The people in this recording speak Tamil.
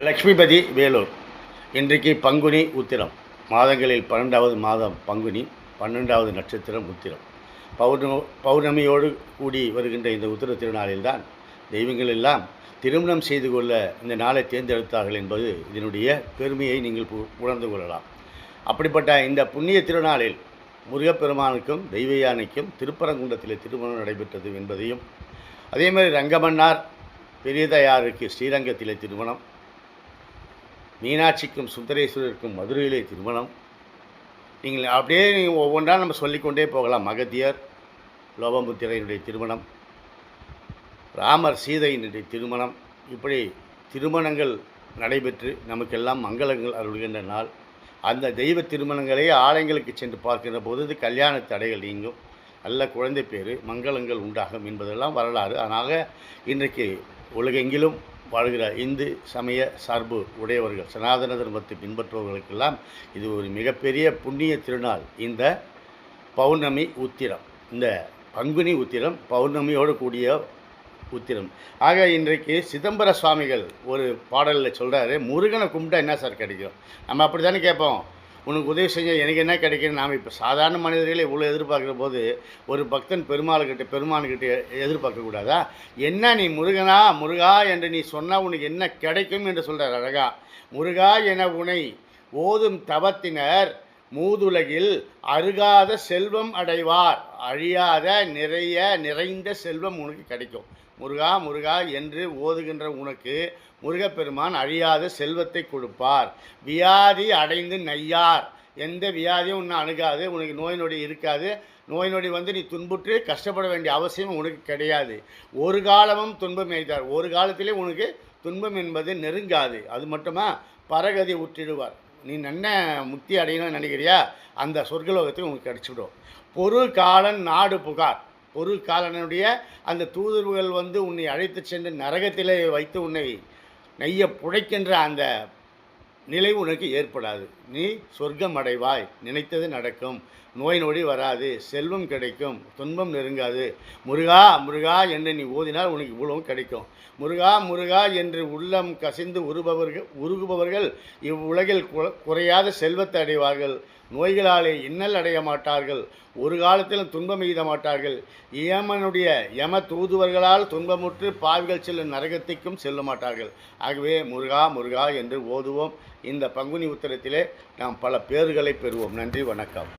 லக்ஷ்மிபதி வேலூர். இன்றைக்கு பங்குனி உத்திரம். மாதங்களில் 12வது மாதம் பங்குனி, 12வது நட்சத்திரம் உத்திரம். பௌர்ணமியோடு கூடி வருகின்ற இந்த உத்திர திருநாளில்தான் தெய்வங்கள் எல்லாம் திருமணம் செய்து கொள்ள இந்த நாளை தேர்ந்தெடுத்தார்கள் என்பது இதனுடைய பெருமையை நீங்கள் உணர்ந்து கொள்ளலாம். அப்படிப்பட்ட இந்த புண்ணிய திருநாளில் முருகப்பெருமானுக்கும் தெய்வ யானைக்கும் திருப்பரங்குன்றத்தில் திருமணம் நடைபெற்றது என்பதையும், அதே மாதிரி ரங்கமன்னார் பெரியதையாருக்கு ஸ்ரீரங்கத்திலே திருமணம், மீனாட்சிக்கும் சுந்தரேஸ்வரருக்கும் மதுரையிலே திருமணம். நீங்கள் ஒவ்வொன்றா நம்ம சொல்லிக்கொண்டே போகலாம். மகத்தியர் லோபமுத்திரையினுடைய திருமணம், ராமர் சீதையினுடைய திருமணம், இப்படி திருமணங்கள் நடைபெற்று நமக்கெல்லாம் மங்களங்கள் அருள்கின்ற நாள். அந்த தெய்வ திருமணங்களே ஆலயங்களுக்கு சென்று பார்க்கின்ற போது கல்யாண தடைகள் நீங்கும், நல்ல குழந்தை பேர், மங்களங்கள் உண்டாகும் என்பதெல்லாம் வரலாறு. அதனால் இன்றைக்கு உலகெங்கிலும் வாழ்கிற இந்து சமய சார்பு உடையவர்கள், சனாதன தர்மத்தை பின்பற்றுபவர்களுக்கெல்லாம் இது ஒரு மிகப்பெரிய புண்ணிய திருநாள். இந்த பௌர்ணமி உத்திரம், இந்த பங்குனி உத்திரம் பௌர்ணமியோடு கூடிய உத்திரம். ஆக இன்றைக்கு சிதம்பர சுவாமிகள் ஒரு பாடலில் சொல்கிறாரு, முருகனை கும்பிட்டா என்ன சார் கிடைக்கும்? நம்ம அப்படி தானே கேட்போம், உனக்கு உதவி செஞ்ச எனக்கு என்ன கிடைக்கும்? நாம் இப்போ சாதாரண மனிதர்களே இவ்வளோ எதிர்பார்க்குற போது ஒரு பக்தன் பெருமாள்கிட்ட எதிர்பார்க்கக்கூடாதா? என்ன நீ முருகா என்று நீ சொன்னால் உனக்கு என்ன கிடைக்கும் என்று சொல்கிறார் அழகா. முருகா என உனை ஓதும் தவத்தினர் மூதுலகில் அருகாத செல்வம் அடைவார், அழியாத நிறைந்த செல்வம் உனக்கு கிடைக்கும். முருகா என்று ஓதுகின்ற உனக்கு முருகப்பெருமான் அழியாத செல்வத்தை கொடுப்பார். வியாதி அடைந்து நையார், எந்த வியாதியும் உன்னை அணுகாது, உனக்கு நோய் நொடி இருக்காது. நோய் நொடி நீ துன்புற்று கஷ்டப்பட வேண்டிய அவசியம் உனக்கு கிடையாது. ஒரு காலமும் துன்பம் எய்தார், ஒரு காலத்திலே உனக்கு துன்பம் என்பது நெருங்காது. அது மட்டுமா, பரகதி உற்றிடுவார். நீ நன்ன முக்தி அடையணும்னு நினைக்கிறியா, அந்த சொர்க்கலோகத்துக்கு உனக்கு கிடச்சிடும். பொருள் காலன் நாடு புகார், பொருள் காலனுடைய அந்த தூதர்கள் உன்னை அழைத்து சென்று நரகத்திலே வைத்து உன்னை நெய்ய புடைக்கின்ற அந்த நிலை உனக்கு ஏற்படாது. நீ சொர்க்கம் அடைவாய், நினைத்தது நடக்கும், நோய் நொடி வராது, செல்வம் கிடைக்கும், துன்பம் நெருங்காது. முருகா என்று நீ ஓதினால் உனக்கு இவ்வளவும் கிடைக்கும். முருகா என்று உள்ளம் கசிந்து உருகுபவர்கள் இவ்வுலகில் குறையாத செல்வத்தை அடைவார்கள். நோய்களாலே இன்னல் அடைய மாட்டார்கள், ஒரு காலத்திலும் துன்பம் எய்த மாட்டார்கள். யம தூதுவர்களால் துன்பமுற்று பாவிகள் செல்லும் நரகத்திற்கும் செல்ல மாட்டார்கள். ஆகவே முருகா என்று ஓதுவோம். இந்த பங்குனி உத்திரத்திலே நாம் பல பேறுகளை பெறுவோம். நன்றி, வணக்கம்.